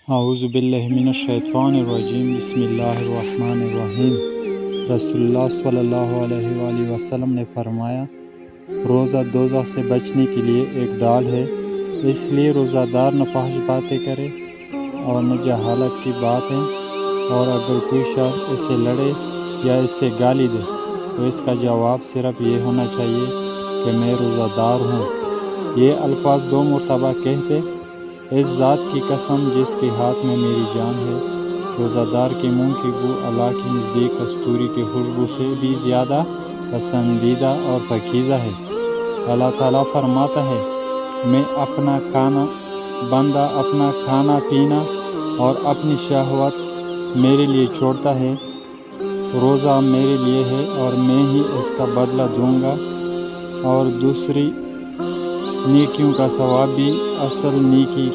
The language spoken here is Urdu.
اعوذ باللہ من الشیطان الرجیم بسم اللہ الرحمن الرحیم۔ رسول اللہ صلی اللہ علیہ وآلہ وسلم نے فرمایا، روزہ دوزخ سے بچنے کے لیے ایک ڈال ہے، اس لیے روزہ دار نہ فحش باتیں کرے اور نہ جہالت کی باتیں، اور اگر کوئی شخص اس سے لڑے یا اس سے گالی دے تو اس کا جواب صرف یہ ہونا چاہیے کہ میں روزہ دار ہوں۔ یہ الفاظ 2 مرتبہ کہتے، اس ذات کی قسم جس کے ہاتھ میں میری جان ہے، روزہ دار کے منہ کی بو اللہ کے نزدیک کستوری کی خوشبو سے بھی زیادہ پسندیدہ اور پاکیزہ ہے۔ اللہ تعالیٰ فرماتا ہے، میں اپنا بندہ اپنا کھانا پینا اور اپنی شہوت میرے لیے چھوڑتا ہے، روزہ میرے لیے ہے اور میں ہی اس کا بدلہ دوں گا، اور دوسری نیکیوں کا ثواب بھی اصل نیکی